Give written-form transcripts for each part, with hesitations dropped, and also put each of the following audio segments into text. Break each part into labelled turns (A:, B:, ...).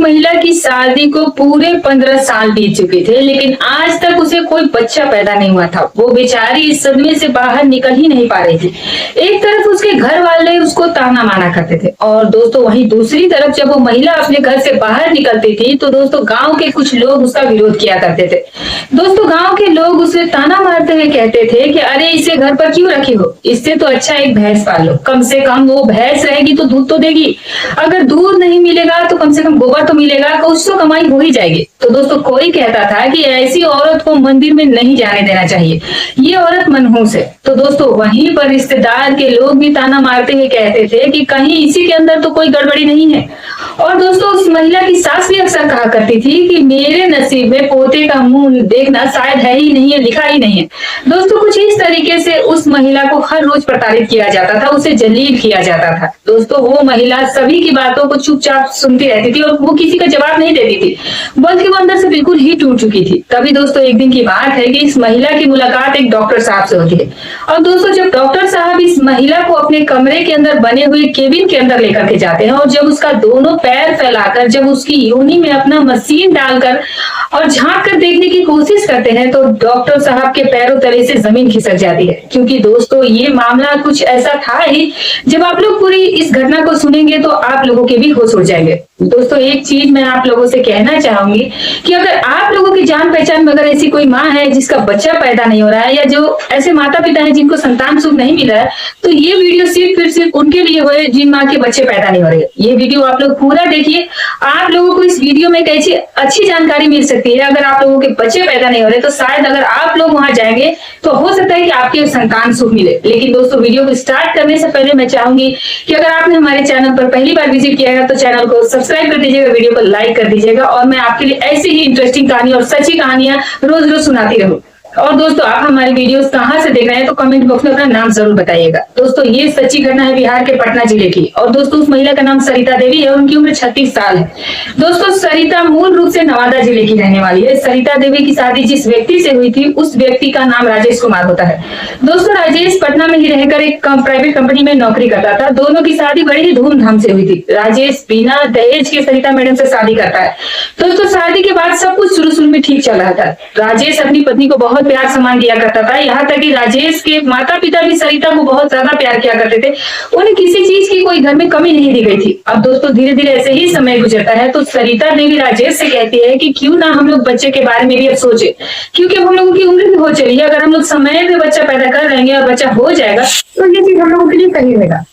A: महिला की शादी को पूरे 15 साल बीत चुके थे, लेकिन आज तक उसे कोई बच्चा पैदा नहीं हुआ था। वो बेचारी इस सदमे से बाहर निकल ही नहीं पा रही थी। एक तरफ उसके घर वाले उसको ताना माना करते थे और दोस्तों वहीं दूसरी तरफ जब वो महिला अपने घर से बाहर निकलती थी तो दोस्तों गांव के कुछ लोग उसका विरोध किया करते थे। दोस्तों गांव के लोग उसे ताना मारते हुए कहते थे कि अरे इसे घर पर क्यों रखी हो, इससे तो अच्छा एक भैंस पाल लो, कम से कम वो भैंस रहेगी तो दूध तो देगी, अगर दूध नहीं मिलेगा तो कम से कम गोबर तो मिलेगा, कुछ तो कमाई हो ही जाएगी। तो दोस्तों कोई कहता था कि ऐसी औरत को मंदिर में नहीं जाने देना चाहिए, ये औरत मनहूस है। तो दोस्तों वहीं पर रिश्तेदार के लोग भी ताना मारते हुए कहते थे कि कहीं इसी के अंदर तो कोई गड़बड़ी नहीं है। और दोस्तों उस महिला की सास भी अक्सर कहा करती थी कि मेरे नसीब में पोते का मुंह देखना शायद है ही नहीं है, लिखा ही नहीं है। दोस्तों कुछ इस तरीके से उस महिला को हर रोज प्रताड़ित किया जाता था, उसे जलील किया जाता था। दोस्तों वो महिला सभी की बातों को चुपचाप सुनती रहती थी और वो किसी का जवाब नहीं देती थी, बल्कि वो अंदर से बिल्कुल ही टूट चुकी थी। तभी दोस्तों एक दिन की बात है कि इस महिला की मुलाकात एक डॉक्टर साहब से होती है। और दोस्तों जब डॉक्टर साहब इस महिला को अपने कमरे के अंदर बने हुए केबिन के अंदर लेकर के जाते हैं और जब उसका दोनों पैर फैलाकर जब उसकी योनि में अपना मशीन डालकर और झांक कर देखने की कोशिश करते हैं तो डॉक्टर साहब के पैरों तले से जमीन खिसक जाती है। क्योंकि दोस्तों ये मामला कुछ ऐसा था ही, जब आप लोग पूरी इस घटना को सुनेंगे तो आप लोगों के भी होश उड़ जाएंगे। दोस्तों एक चीज मैं आप लोगों से कहना चाहूंगी कि अगर आप लोगों की जान पहचान में अगर ऐसी कोई माँ है जिसका बच्चा पैदा नहीं हो रहा है या जो ऐसे माता पिता हैं जिनको संतान सुख नहीं मिला है, तो ये वीडियो सिर्फ उनके लिए हो जिन माँ के बच्चे पैदा नहीं हो रहे। ये वीडियो आप लोग पूरा देखिए, आप लोगों को इस वीडियो में कैसी अच्छी जानकारी मिल सकती है। अगर आप लोगों के बच्चे पैदा नहीं हो रहे तो शायद अगर आप लोग वहां जाएंगे तो हो सकता है कि आपके संतान सुख मिले। लेकिन दोस्तों वीडियो को स्टार्ट करने से पहले मैं चाहूंगी कि अगर आपने हमारे चैनल पर पहली बार विजिट किया है तो चैनल को सब्सक्राइब कर दीजिएगा, वीडियो को लाइक कर दीजिएगा और मैं आपके लिए ऐसी ही इंटरेस्टिंग कहानी और सच्ची कहानियां रोज रोज सुनाती रहूं। और दोस्तों आप हमारी वीडियोस कहां से देख रहे हैं तो कमेंट बॉक्स में अपना नाम जरूर बताइएगा। दोस्तों ये सच्ची घटना है बिहार के पटना जिले की और दोस्तों उस महिला का नाम सरिता देवी है, उनकी उम्र 36 साल है। दोस्तों सरिता मूल रूप से नवादा जिले की रहने वाली है। सरिता देवी की शादी जिस व्यक्ति से हुई थी उस व्यक्ति का नाम राजेश कुमार होता है। दोस्तों राजेश पटना में ही रहकर एक प्राइवेट कंपनी में नौकरी करता था। दोनों की शादी बड़ी ही धूमधाम से हुई थी। राजेश बिना दहेज के सरिता मैडम से शादी करता है। दोस्तों शादी के बाद सब कुछ शुरू में ठीक चल रहा था। राजेश अपनी पत्नी को बहुत प्यार सम्मान दिया करता था, यहाँ तक कि राजेश के माता पिता भी सरिता को बहुत ज्यादा प्यार किया करते थे। उन्हें किसी चीज की कोई घर में कमी नहीं दी गई थी। अब दोस्तों धीरे धीरे ऐसे ही समय गुजरता है तो सरिता देवी राजेश से कहती है कि क्यों ना हम लोग बच्चे के बारे में भी अब सोचे, क्योंकि अब हम लोगों की उम्र भी हो चली है। अगर हम लोग समय पे बच्चा पैदा कर लेंगे और बच्चा हो जाएगा तो ये चीज हम लोगों के लिए सही रहेगा।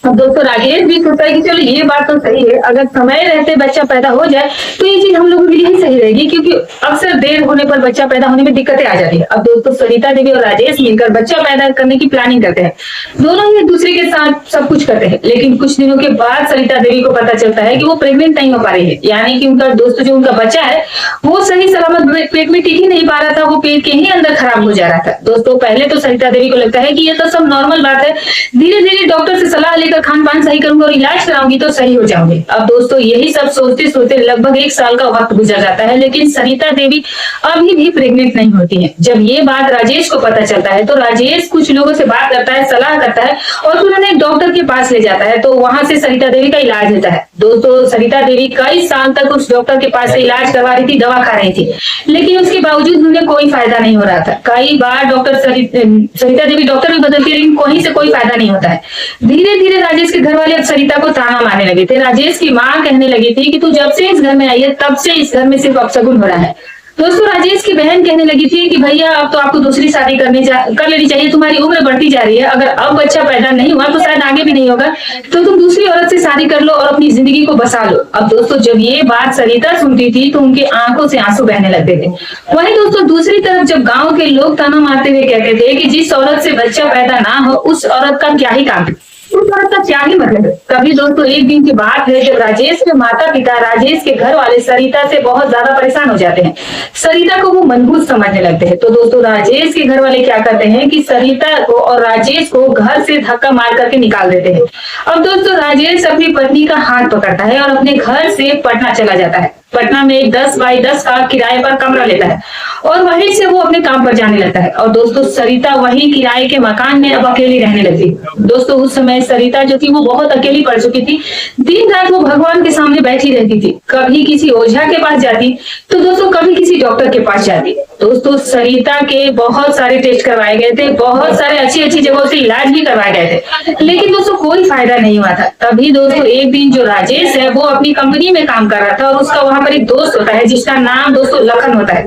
A: अब दोस्तों राजेश भी सोचता है कि चलो ये बात तो सही है, अगर समय रहते बच्चा पैदा हो जाए तो ये चीज हम लोगों के लिए ही सही रहेगी, क्योंकि अक्सर देर होने पर बच्चा पैदा होने में दिक्कतें आ जाती है। अब दोस्तों सरिता देवी और राजेश मिलकर बच्चा पैदा करने की प्लानिंग करते हैं। दोनों ही एक दूसरे के साथ सब कुछ करते हैं। लेकिन कुछ दिनों के बाद सरिता देवी को पता चलता है कि वो प्रेग्नेंट नहीं हो पा रही है, यानी कि उनका दोस्तों जो उनका बच्चा है वो सही सलामत पेट में टिक ही नहीं पा रहा था, वो पेट के ही अंदर खराब हो जा रहा था। दोस्तों पहले तो सरिता देवी को लगता है कि ये तो सब नॉर्मल बात है, धीरे धीरे डॉक्टर से सलाह लेकर खान पान सही करूंगा और इलाज कराऊंगी तो सही हो जाऊंगी। अब दोस्तों यही सब सोचते सोचते लगभग 1 साल का वक्त गुजर जाता है, लेकिन सरिता देवी अभी भी प्रेग्नेंट नहीं होती है। जब ये बात राजेश को पता चलता है तो राजेश कुछ लोगों से बात करता है, सलाह करता है और फिर उन्हें एक डॉक्टर के पास ले जाता है। तो वहां से सरिता देवी का इलाज होता है। दोस्तों सरिता देवी कई साल तक उस डॉक्टर के पास से इलाज करवा रही थी, दवा खा रही थी, लेकिन उसके बावजूद उन्हें कोई फायदा नहीं हो रहा था। कई बार सरिता देवी डॉक्टर भी बदलती है, लेकिन कहीं से कोई फायदा नहीं होता है। धीरे धीरे राजेश के घर वाले अब सरिता को ताना मारने लगे थे। राजेश की माँ कहने लगी थी कि तू जब से इस घर में आई है तब से इस घर में सिर्फ अपशगुन हो रहा है। दोस्तों राजेश की बहन कहने लगी थी कि भैया अब तो आपको दूसरी शादी कर लेनी चाहिए, तुम्हारी उम्र बढ़ती जा रही है, अगर अब बच्चा पैदा नहीं हुआ तो शायद आगे भी नहीं होगा, तो तुम दूसरी औरत से शादी कर लो और अपनी जिंदगी को बसा लो। अब दोस्तों जब ये बात सरिता सुनती थी तो उनकी आंखों से आंसू बहने लगते थे। वहीं दोस्तों दूसरी तरफ जब गाँव के लोग ताना मारते हुए कहते थे कि जिस औरत से बच्चा पैदा ना हो उस औरत का क्या ही काम, उस औरत का क्या ही मतलब है। तभी दोस्तों एक दिन की बात है जब राजेश के माता पिता राजेश के घर वाले सरिता से बहुत ज्यादा परेशान हो जाते हैं। सरिता को वो मनहूस समझने लगते हैं। तो दोस्तों राजेश के घर वाले क्या करते हैं कि सरिता को और राजेश को घर से धक्का मार करके निकाल देते हैं। अब दोस्तों राजेश अपनी पत्नी का हाथ पकड़ता है और अपने घर से पटना चला जाता है। पटना में एक 10 बाई 10 का किराए पर कमरा लेता है और वहीं से वो अपने काम पर जाने लगता है। और दोस्तों सरिता वही किराए के मकान में अब अकेली रहने लगी। दोस्तों उस समय सरिता जो थी वो बहुत अकेली पड़ चुकी थी। दिन रात वो भगवान के सामने बैठी रहती थी, कभी किसी ओझा के पास जाती तो दोस्तों कभी किसी डॉक्टर के पास जाती। दोस्तों सरिता के बहुत सारे टेस्ट करवाए गए थे, बहुत सारे अच्छी अच्छी जगहों से इलाज भी करवाए गए थे, लेकिन दोस्तों कोई फायदा नहीं हुआ था। तभी दोस्तों एक दिन जो राजेश है वो अपनी कंपनी में काम कर रहा था और उसका वहां पर एक दोस्त होता है जिसका नाम दोस्तों लखन होता है।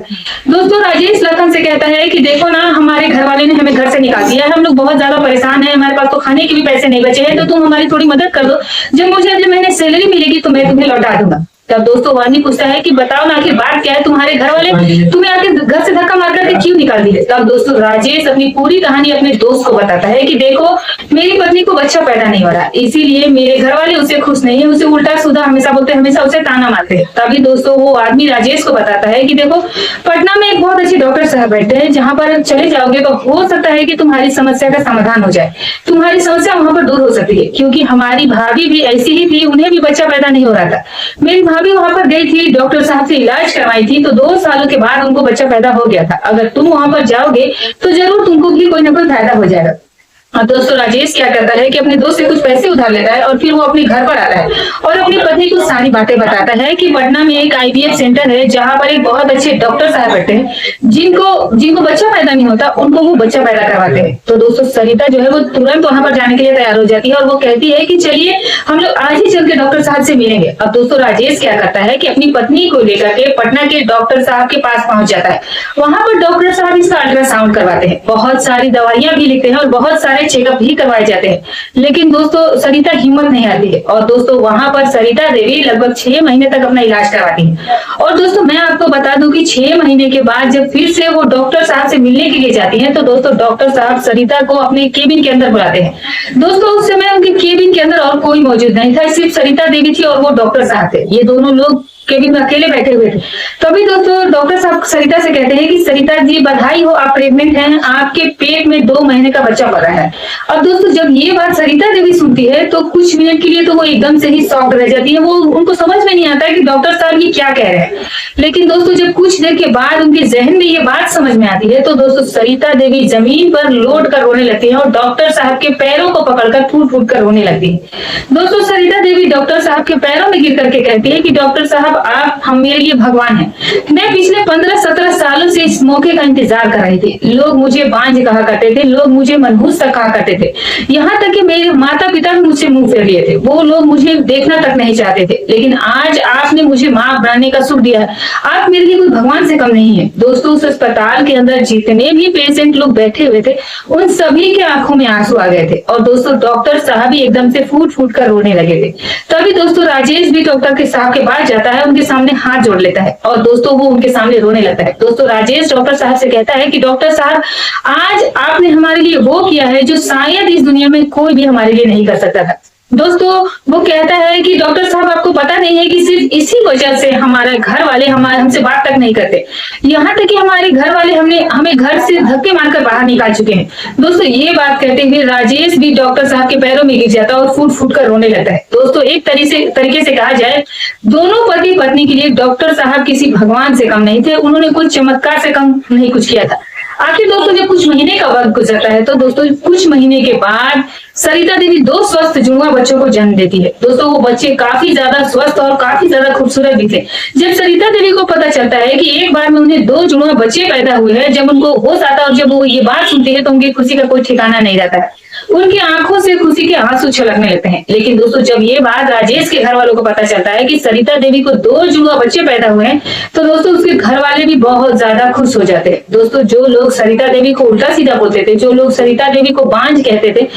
A: दोस्तों राजेश लखन से कहता है कि देखो ना, हमारे घर वाले ने हमें घर से निकाल दिया है, हम लोग बहुत ज्यादा परेशान हैं, हमारे पास तो खाने के भी पैसे नहीं बचे हैं, तो तुम हमारी थोड़ी मदद कर दो, जब मुझे अगले महीने सैलरी मिलेगी तो मैं तुम्हें लौटा दूंगा। तब दोस्तों वानी पूछता है कि बताओ ना आखिर बात क्या है, तुम्हारे घर वाले तुम्हें आके घर से धक्का मार करके क्यों निकाल दिए। तब दोस्तों राजेश अपनी पूरी कहानी अपने दोस्त को बताता है कि देखो मेरी पत्नी को बच्चा पैदा नहीं हो रहा, इसीलिए मेरे घर वाले उसे खुश नहीं है, उसे उल्टा सीधा हमेशा बोलते हैं, हमेशा उसे ताना मारते हैं। तभी दोस्तों वो आदमी राजेश को बताता है कि देखो पटना में एक बहुत अच्छे डॉक्टर साहब बैठे हैं, जहाँ पर चले जाओगे तो हो सकता है कि तुम्हारी समस्या का समाधान हो जाए, तुम्हारी समस्या वहां पर दूर हो सकती है। क्योंकि हमारी भाभी भी ऐसी ही थी, उन्हें भी बच्चा पैदा नहीं हो रहा था। मेरी भाभी वहां पर गई थी, डॉक्टर साहब से इलाज करवाई थी, तो 2 सालों के बाद उनको बच्चा पैदा हो गया था। अगर तुम वहां पर जाओगे तो जरूर तुमको भी कोई ना कोई फायदा हो जाएगा। दोस्तों राजेश क्या करता है कि अपने दोस्त से कुछ पैसे उधार लेता है और फिर वो अपने घर पर आता है और अपनी पत्नी को सारी बातें बताता है कि पटना में एक IVF सेंटर है जहां पर एक बहुत अच्छे डॉक्टर साहब बैठे हैं, जिनको बच्चा पैदा नहीं होता उनको वो बच्चा पैदा करवाते हैं। तो दोस्तों सरिता जो है वो तुरंत वहां पर जाने के लिए तैयार हो जाती है और वो कहती है कि चलिए हम लोग आज ही चल के डॉक्टर साहब से मिलेंगे। अब दोस्तों राजेश क्या करता है कि अपनी पत्नी को लेकर के पटना के डॉक्टर साहब के पास पहुंच जाता है। वहां पर डॉक्टर साहब इसका अल्ट्रासाउंड करवाते हैं, बहुत सारी दवाइयां भी लिखते हैं और बहुत सारे चेकअप भी करवाए जाते हैं, लेकिन दोस्तों सरिता हिम्मत नहीं आती है। और दोस्तों वहां पर सरिता देवी लगभग 6 महीने तक अपना इलाज करवाती है। और दोस्तों मैं आपको बता दूं कि 6 महीने के बाद जब फिर से वो डॉक्टर साहब से मिलने के लिए जाती है तो दोस्तों डॉक्टर साहब सरिता को अपने केबिन के अंदर बुलाते हैं। दोस्तों उस समय उनके केबिन के अंदर और कोई मौजूद नहीं था, सिर्फ सरिता देवी थी और वो डॉक्टर साहब थे। ये दोनों लोग केबिन में अकेले बैठे हुए थे। तभी दोस्तों डॉक्टर साहब सरिता से कहते हैं कि सरिता जी बधाई हो, आप प्रेग्नेंट हैं, आपके पेट में 2 महीने का बच्चा पड़ा है। अब दोस्तों जब ये बात सरिता देवी सुनती है तो कुछ मिनट के लिए तो वो एकदम से ही शॉक्ड रह जाती है, वो उनको समझ में नहीं आता है कि डॉक्टर साहब ये क्या कह रहे हैं। लेकिन दोस्तों जब कुछ देर के बाद उनके जहन में ये बात समझ में आती है तो दोस्तों सरिता देवी जमीन पर लौट कर रोने लगती है और डॉक्टर साहब के पैरों को पकड़कर फूट फूट कर रोने लगती है। दोस्तों सरिता देवी डॉक्टर साहब के पैरों में गिर करके कहती है कि डॉक्टर साहब हम मेरे लिए भगवान हैं। मैं पिछले 15-17 सालों से इस मौके का इंतजार कर रही थी। लोग मुझे बांझ कहा करते थे, लोग मुझे मनहूस तक कहा करते थे, यहाँ तक कि मेरे माता पिता भी मुझसे मुंह फेर लिए थे, वो लोग मुझे देखना तक नहीं चाहते थे। लेकिन आज आपने मुझे मां बनाने का सुख दिया है, आप मेरे लिए कोई भगवान से कम नहीं है। दोस्तों उस अस्पताल के अंदर जितने भी पेशेंट लोग बैठे हुए थे उन सभी के आंखों में आंसू आ गए थे और दोस्तों डॉक्टर साहब भी एकदम से फूट फूट कर रोने लगे थे। तभी दोस्तों राजेश भी डॉक्टर के साहब के पास जाता है, उनके सामने हाथ जोड़ लेता है और दोस्तों वो उनके सामने रोने लगता है। दोस्तों राजेश डॉक्टर साहब से कहता है कि डॉक्टर साहब आज आपने हमारे लिए वो किया है जो शायद इस दुनिया में कोई भी हमारे लिए नहीं कर सकता था। दोस्तों वो कहता है कि डॉक्टर साहब आपको पता नहीं है कि सिर्फ इसी वजह से हमारे घर वाले हमसे बात तक नहीं करते, यहाँ तक कि हमारे घर वाले हमें घर से धक्के मारकर बाहर निकाल चुके हैं। दोस्तों ये बात कहते हुए राजेश भी डॉक्टर साहब के पैरों में गिर जाता है और फूट फूट कर रोने लगता है। दोस्तों एक तरीके से कहा जाए दोनों पति पत्नी के लिए डॉक्टर साहब किसी भगवान से कम नहीं थे, उन्होंने कुछ चमत्कार से कम नहीं कुछ किया था। आखिर दोस्तों जब कुछ महीने का वक्त गुजरता है तो दोस्तों कुछ महीने के बाद सरिता देवी 2 स्वस्थ जुड़वा बच्चों को जन्म देती है। दोस्तों वो बच्चे काफी ज्यादा स्वस्थ और काफी ज्यादा खूबसूरत भी थे। जब सरिता देवी को पता चलता है कि एक बार में उन्हें 2 जुड़वा बच्चे पैदा हुए हैं, जब उनको होश आता है और जब वो ये बात सुनती है तो उनकी खुशी का कोई ठिकाना नहीं रहता है, उनकी आंखों से खुशी के आंसू छलकने लगते हैं। लेकिन दोस्तों जब ये बात राजेश के घर वालों को पता चलता है कि सरिता देवी को 2 जुड़वा बच्चे पैदा हुए हैं तो दोस्तों उसके घर वाले भी बहुत ज्यादा खुश हो जाते हैं। दोस्तों जो लोग सरिता देवी को उल्टा सीधा बोलते थे, जो लोग सरिता देवी को बांझ कहते थे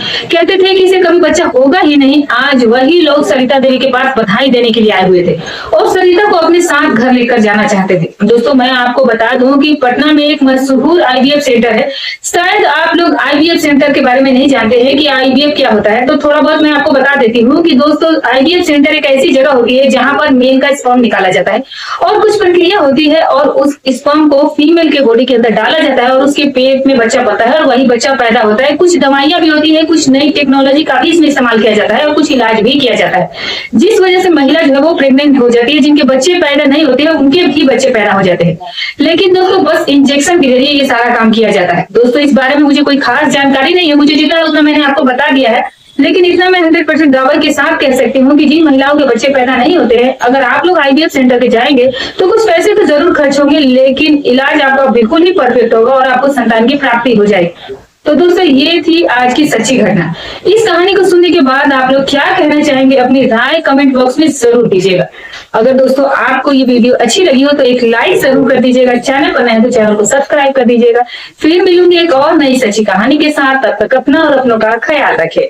A: कि इसे कभी बच्चा होगा ही नहीं, आज वही लोग सरिता देवी के पास बधाई देने के लिए आए हुए थे और सरिता को अपने साथ घर लेकर जाना चाहते थे। दोस्तों मैं आपको बता दूं कि पटना में एक मशहूर IVF सेंटर है, शायद आप लोग IVF सेंटर के बारे में नहीं जानते हैं कि आईवीएफ क्या होता है, तो थोड़ा बहुत मैं आपको बता देती हूँ कि दोस्तों आईवीएफ सेंटर एक ऐसी जगह होती है जहां पर मेल का स्पर्म निकाला जाता है और कुछ प्रक्रिया होती है और उस स्पर्म को फीमेल के बॉडी के अंदर डाला जाता है और उसके पेट में बच्चा पलता है और वही बच्चा पैदा होता है। कुछ दवाइयां भी होती है, कुछ नई टेक्नोलॉजी का भी इसमें इस्तेमाल किया जाता है और कुछ इलाज भी किया जाता है, जिस वजह से महिला जो है वो प्रेग्नेंट हो जाती है। जिनके बच्चे पैदा नहीं होते हैं उनके भी बच्चे पैदा हो जाते हैं। लेकिन दोस्तों बस इंजेक्शन के जरिए ये सारा काम किया जाता है। दोस्तों इस बारे में मुझे कोई खास जानकारी नहीं है, मुझे जितना उतना मैंने आपको बता दिया है, लेकिन इतना मैं 100% दावा के साथ कह सकती हूँ कि जिन महिलाओं के बच्चे पैदा नहीं होते हैं, अगर आप लोग आईवीएफ सेंटर पे जाएंगे तो कुछ पैसे तो जरूर खर्च होंगे, लेकिन इलाज आपका बिल्कुल ही परफेक्ट होगा और आपको संतान की प्राप्ति हो जाएगी। तो दोस्तों ये थी आज की सच्ची घटना। इस कहानी को सुनने के बाद आप लोग क्या कहना चाहेंगे, अपनी राय कमेंट बॉक्स में जरूर दीजिएगा। अगर दोस्तों आपको ये वीडियो अच्छी लगी हो तो एक लाइक जरूर कर दीजिएगा, चैनल पर नए तो चैनल को सब्सक्राइब कर दीजिएगा। फिर मिलूंगी एक और नई सच्ची कहानी के साथ, तब तक अपना और अपनों का ख्याल रखें।